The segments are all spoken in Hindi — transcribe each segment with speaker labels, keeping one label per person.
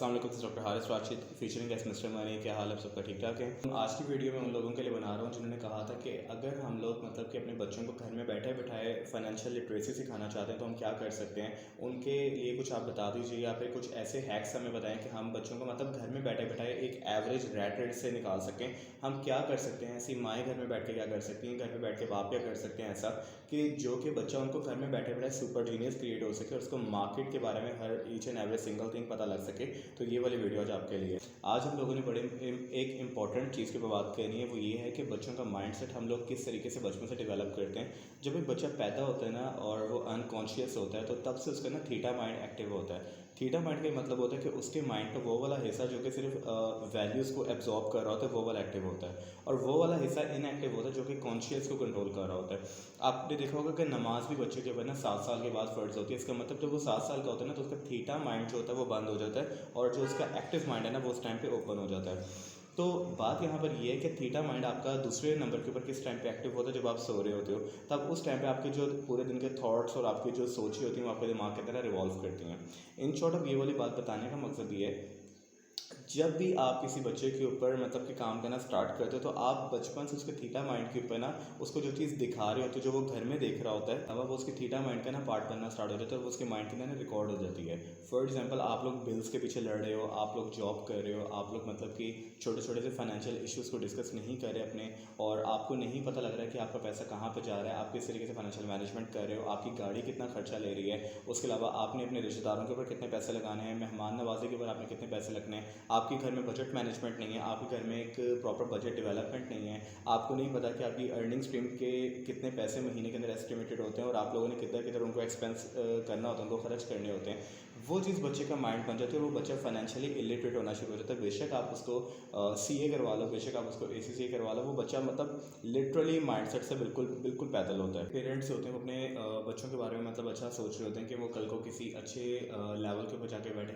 Speaker 1: अस्सलाम वालेकुम, doctor Haris Rashid featuring S mister money. क्या हाल है सबका? ठीक ठाक है। आज की वीडियो में उन लोगों के लिए बना रहा हूँ जिन्होंने कहा था कि अगर हम लोग मतलब कि अपने बच्चों को घर में बैठे बैठाए फाइनेंशियल लिटरेसी सिखाना चाहते हैं तो हम क्या कर सकते हैं। उनके लिए कुछ आप बता दीजिए या फिर कुछ ऐसे हैक्स हमें बताएं कि हम बच्चों को मतलब घर में बैठे बैठाए एक एवरेज रैट रेस से निकाल सकें। हम क्या कर सकते हैं, ऐसी माएँ घर में बैठ के क्या कर सकती हैं, घर में बैठ के बाप क्या कर सकते हैं ऐसा कि जो कि बच्चा उनको घर में बैठे बैठे सुपर जीनियस क्रिएट हो सके और उसको मार्केट के बारे में हर each and every single thing पता लग सके। तो ये वाली वीडियो आज आपके लिए। आज हम लोगों ने बड़े एक इम्पॉर्टेंट चीज़ के ऊपर बात करनी है, वो ये है कि बच्चों का माइंडसेट हम लोग किस तरीके से बचपन से डेवलप करते हैं। जब एक बच्चा पैदा होता है ना और वो अनकॉन्शियस होता है तो तब से उसका ना थीटा माइंड एक्टिव होता है। थीटा माइंड का मतलब होता है कि उसके माइंड का वो वाला हिस्सा जो कि सिर्फ वैल्यूज़ को एब्जॉर्ब कर रहा होता है वो वाला एक्टिव होता है, और वो वाला हिस्सा इनएक्टिव होता है जो कि कॉन्शियस को कंट्रोल कर रहा होता है। आपने देखा होगा कि नमाज भी बच्चे के ऊपर ना 7 साल के बाद फ़र्ज होती है। इसका मतलब जब वो 7 साल का होता है ना तो उसका थीटा माइंड जो होता है वो बंद हो जाता है और जो उसका एक्टिव माइंड है ना वो उस टाइम पे ओपन हो जाता है। तो बात यहाँ पर ये है कि थीटा माइंड आपका दूसरे नंबर के ऊपर किस टाइम पे एक्टिव होता है, जब आप सो रहे होते हो। तब उस टाइम पे आपके जो पूरे दिन के थॉट्स और आपकी जो सोचें होती हैं वो आपके दिमाग की तरह रिवॉल्व करती हैं। इन शॉर्ट अब ये वाली बात बताने का मकसद ये है, जब भी आप किसी बच्चे के ऊपर मतलब कि काम करना स्टार्ट करते हो तो आप बचपन से उसके थीटा माइंड के ऊपर ना उसको जो चीज़ दिखा रहे होते हो, जो वो घर में देख रहा होता है, अब वो उसके थीटा माइंड का ना पार्ट बनना स्टार्ट हो जाता है और वो उसके माइंड के अंदर ना रिकॉर्ड हो जाती है। फॉर एग्जांपल, आप लोग बिल्स के पीछे लड़ रहे हो, आप लोग जॉब कर रहे हो, आप लोग मतलब कि छोटे छोटे से फाइनेंशियल इश्यूज़ को डिस्कस नहीं कर रहे अपने, और आपको नहीं पता लग रहा है कि आपका पैसा कहाँ पर जा रहा है, आप किस तरीके से फाइनेंशियल मैनेजमेंट कर रहे हो, आपकी गाड़ी कितना खर्चा ले रही है, उसके अलावा आपने अपने रिश्तेदारों के ऊपर कितने पैसे लगाने हैं, मेहमान नवाजी के ऊपर आपने कितने पैसे लगने हैं, आपके घर में बजट मैनेजमेंट नहीं है, आपके घर में एक प्रॉपर बजट डेवलपमेंट नहीं है, आपको नहीं पता कि आपकी अर्निंग स्ट्रीम के कितने पैसे महीने के अंदर एस्टिमेटेड होते हैं और आप लोगों ने किधर किधर उनको एक्सपेंस करना होता है, उनको खर्च करने होते हैं। वो चीज़ बच्चे का माइंड बन जाती है और वो बच्चा फाइनेंशियली इलिटरेट होना शुरू हो जाता है। बेशक आप उसको सीए करवा लो, बेशक आप उसको एसीसीए करवा लो, वो बच्चा मतलब लिटरली माइंडसेट से बिल्कुल बिल्कुल पैदल होता है। पेरेंट्स होते हैं वो अपने बच्चों के बारे में मतलब अच्छा सोच रहे होते हैं कि वो कल को किसी अच्छे लेवल के ऊपर जाके बैठे,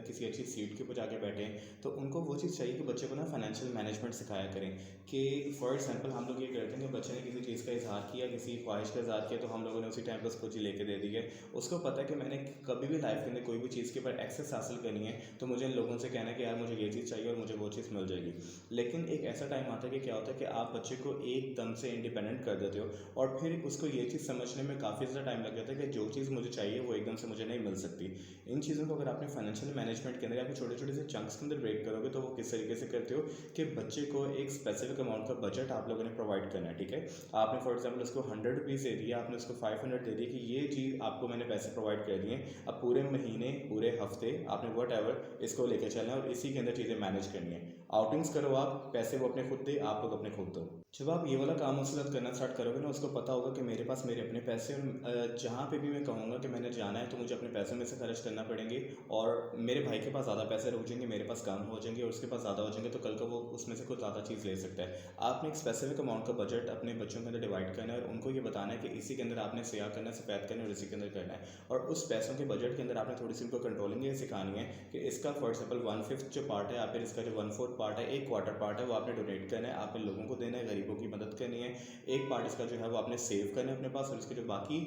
Speaker 1: किसी अच्छी सीट के ऊपर जाके बैठे, तो उनको वो चीज़ चाहिए कि बच्चे को ना फाइनेंशियल मैनेजमेंट सिखाया करें। कि फॉर एग्जांपल हम लोग ये करते हैं कि बच्चे ने किसी चीज़ का इजहार किया, किसी ख्वाहिश का इजहार किया, तो हम लोगों ने उसी टाइम पर उसको चीज़ लेके दे दी है। उसको पता है कि मैंने कभी भी लाइफ के अंदर कोई भी चीज़ के ऊपर एक्सेस हासिल करनी है तो मुझे इन लोगों से कहना है कि यार मुझे ये चीज़ चाहिए और मुझे वो चीज़ मिल जाएगी। लेकिन एक ऐसा टाइम आता है कि क्या होता है कि आप बच्चे को एकदम से इंडिपेंडेंट कर देते हो और फिर उसको ये चीज़ समझने में काफ़ी ज़्यादा टाइम लग जाता है कि जो चीज़ मुझे चाहिए वो एकदम से मुझे नहीं मिल सकती। इन चीज़ों को अगर आपने फाइनेंशियल मैनेजमेंट के अंदर या फिर छोटे छोटे से चंक्स के अंदर ब्रेक करोगे तो वो किस तरीके से करते हो कि बच्चे को एक स्पेसिफिक अमाउंट का बजट आप लोगों ने प्रोवाइड करना है। ठीक है, आपने फॉर एग्जांपल उसको 100 रुपीज़ दे दिया, आपने उसको 500 दे दिया कि ये चीज़ आपको मैंने पैसे प्रोवाइड कर दिए, अब पूरे महीने पूरे हफ्ते आपने वट एवर इसको लेकर चलना है और इसी के अंदर चीज़ें मैनेज करनी है। आउटिंग्स करो आप, पैसे वो अपने खुद दे, आप लोग अपने खुद दो। जब आप ये वाला काम उसके साथ करना स्टार्ट करोगे ना, उसको पता होगा कि मेरे पास मेरे अपने पैसे और जहाँ पे भी मैं कहूँगा कि मैंने जाना है तो मुझे अपने पैसों में से खर्च करना पड़ेंगे, और मेरे भाई के पास ज़्यादा पैसे रुक जाएंगे, मेरे पास कम हो जाएंगे और उसके पास ज़्यादा हो जाएंगे, तो कल को वो उसमें से कुछ ज़्यादा चीज़ ले सकता है। आपने एक स्पेसिफिक अमाउंट का बजट अपने बच्चों के अंदर डिवाइड करना है और उनको ये बताना है कि इसी के अंदर आपने सयाह करना है, सफ़ेद करना है और इसी के अंदर करना है। और उस पैसों के बजट के अंदर आपने थोड़ी सी उनको कंट्रोलिंग ये सिखानी है कि इसका फॉर एग्जाम्पल 1/5 जो पार्ट है या फिर इसका जो 1/4 पार्ट है, एक क्वार्टर पार्ट है, वो आपने डोनेट करना है, आपने लोगों को देना है, गरीबों की मदद करनी है। एक पार्ट इसका जो है वो आपने सेव करना है अपने पास, और इसके जो बाकी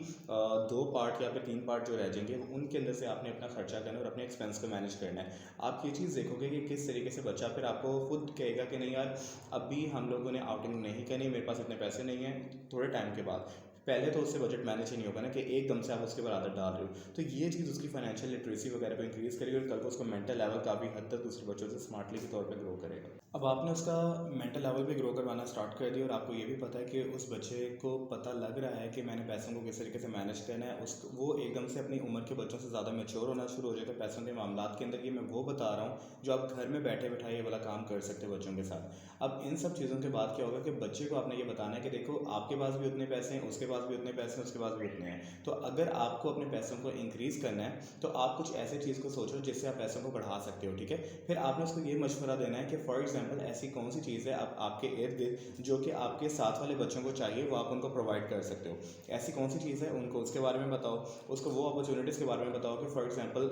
Speaker 1: 2 पार्ट या फिर 3 पार्ट जो रह जाएंगे उनके अंदर से आपने अपना खर्चा करना है और अपने एक्सपेंस को मैनेज करना है। आप ये चीज़ देखोगे कि किस तरीके से बच्चा फिर आपको खुद कहेगा कि नहीं यार अभी हम लोगों ने आउटिंग नहीं करनी, मेरे पास इतने पैसे नहीं हैं। थोड़े टाइम के बाद पहले तो उससे बजट मैनेज ही नहीं होगा ना कि एकदम से आप उसके ऊपर आदत डाल रहे हो, तो ये चीज़ उसकी फाइनेंशियल लिटरेसी वगैरह को इंक्रीज़ करेगी और कल को उसको मेंटल लेवल काफ़ी हद तक दूसरे बच्चों से स्मार्टली के तौर पे ग्रो करेगा। अब आपने उसका मेंटल लेवल भी ग्रो करवाना स्टार्ट कर दिया और आपको ये भी पता है कि उस बच्चे को पता लग रहा है कि मैंने पैसों को किस तरीके से मैनेज करना है, उस वो एकदम से अपनी उम्र के बच्चों से ज़्यादा मैच्योर होना शुरू हो जाएगा पैसों के मामलात के अंदर। ये मैं वो बता रहा हूँ जो आप घर में बैठे बैठाए ये वाला काम कर सकते हैं बच्चों के साथ। अब इन सब चीज़ों के बाद क्या होगा कि बच्चे को आपने ये बताना है कि देखो आपके पास भी उतने पैसे हैं, उसके पास भी उतने पैसे हैं, उसके पास भी उतने हैं, तो अगर आपको अपने पैसों को इंक्रीज़ करना है तो आप कुछ ऐसे चीज़ को सोचो जिससे आप पैसों को बढ़ा सकते हो। ठीक है, फिर आपने उसको ये मशवरा देना है कि फॉर एग्जांपल ऐसी कौन सी चीज़ है आपके इर्द गिर्द जो कि आपके साथ वाले बच्चों को चाहिए, वो आप उनको प्रोवाइड कर सकते हो। ऐसी कौन सी चीज़ है उनको उसके बारे में बताओ, उसको वो अपॉर्चुनिटीज़ के बारे में बताओ कि फॉर एग्जांपल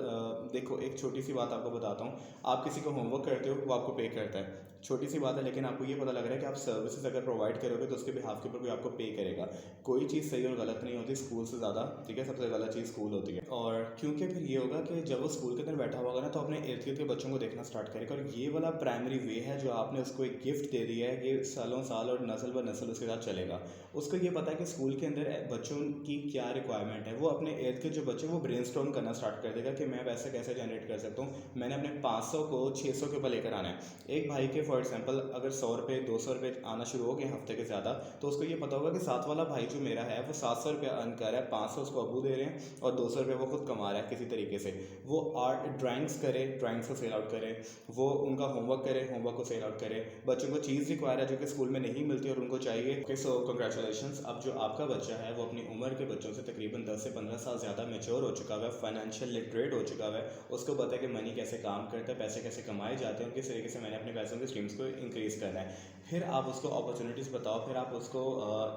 Speaker 1: देखो एक छोटी सी बात आपको बताता हूँ, आप किसी को होमवर्क करते हो वो आपको पे करता है, छोटी सी बात है, लेकिन आपको ये पता लग रहा है कि आप सर्विसेज अगर प्रोवाइड करोगे तो उसके बिहाफ के ऊपर कोई आपको पे करेगा। कोई चीज़ सही और गलत नहीं होती स्कूल से ज़्यादा, ठीक है, सबसे गलत चीज़ स्कूल होती है। और क्योंकि फिर ये होगा कि जब वो स्कूल के अंदर बैठा होगा ना तो अपने इर्द गिर्द के बच्चों को देखना स्टार्ट करेगा, और ये वाला प्राइमरी वे है जो आपने उसको एक गिफ्ट दे दिया है, ये सालों साल और नस्ल ब नस्ल उसके साथ चलेगा। उसको ये पता है कि स्कूल के अंदर बच्चों की क्या रिक्वायरमेंट है, वो अपने इर्द गिर्द जो बच्चे वो ब्रेनस्टॉर्म करना स्टार्ट कर देगा कि मैं पैसे कैसे जनरेट कर सकता हूँ, मैंने अपने 500 को 600 के ऊपर लेकर आना है। एक भाई के फॉर एग्जांपल अगर 100 रुपये 200 रुपये आना शुरू हो गए हफ्ते के ज़्यादा, तो उसको ये पता होगा कि साथ वाला भाई जो मेरा है वो 700 रुपया अर्न कर रहा है, 500 उसको अबू दे रहे हैं और 200 रुपये वो खुद कमा रहा है किसी तरीके से। वो आर्ट ड्राइंग्स करे, ड्राइंग्स को सेल आउट करे, वो उनका होमवर्क करे, होमवर्क को सेल आउट करे, बच्चों को चीज़ रिक्वायर है जो कि स्कूल में नहीं मिलती और उनको चाहिए। सो कंग्रेचुलेशंस, अब जो आपका बच्चा है वो अपनी उम्र के बच्चों से तकरीबन 10 से 15 साल ज़्यादा मैच्योर हो चुका है, फाइनेंशियल लिटरेट हो चुका है, उसको पता है कि मनी कैसे काम करता है, पैसे कैसे कमाए जाते हैं और किस तरीके से मैंने अपने पैसों की स्ट्रीम्स को इंक्रीज़ करना है। फिर आप उसको अपॉर्चुनिटीज़ बताओ, फिर आप उसको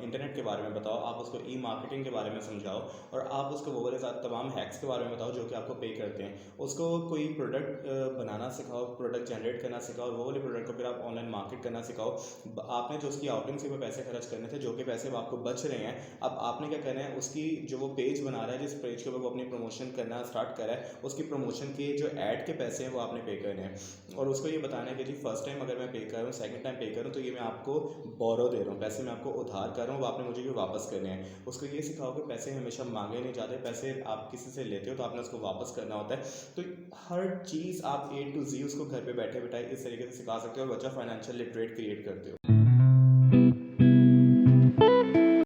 Speaker 1: इंटरनेट के बारे में बताओ, आप उसको ई मार्केटिंग के बारे में समझाओ, और आप उसको वो वाले तमाम हैक्स के बारे में बताओ जो कि आपको पे करते हैं। उसको कोई प्रोडक्ट बनाना सिखाओ, प्रोडक्ट जनरेट करना सिखाओ, और वो वाले प्रोडक्ट को फिर आप ऑनलाइन मार्केट करना सिखाओ। आपने जो उसकी आउटिंग से वो पैसे खर्च करने थे, जो कि पैसे अब आपको बच रहे हैं, अब आपने क्या करना है, उसकी जो वो पेज बना रहा है, जिस पेज के ऊपर वो अपनी प्रमोशन करना स्टार्ट करा है, उसकी प्रमोशन के जो ऐड के पैसे हैं वो आपने पे करने हैं। और उसको ये बताना है कि जी फर्स्ट टाइम अगर मैं पे कर रहा हूँ, सेकंड टाइम पे कर रहा हूँ, तो ये मैं आपको बोरो दे रहा हूँ, पैसे मैं आपको उधार कर रहा हूँ, वो आपने मुझे ये वापस करने हैं। उसको ये सिखाओ कि पैसे हमेशा मांगे नहीं जाते, पैसे आप किसी से लेते हो तो आपने उसको वापस करना होता है। तो हर चीज़ आप A to Z उसको घर पे बैठे बैठाए इस तरीके से सिखा सकते हो और बच्चा फाइनेंशियल लिटरेट क्रिएट करते हो।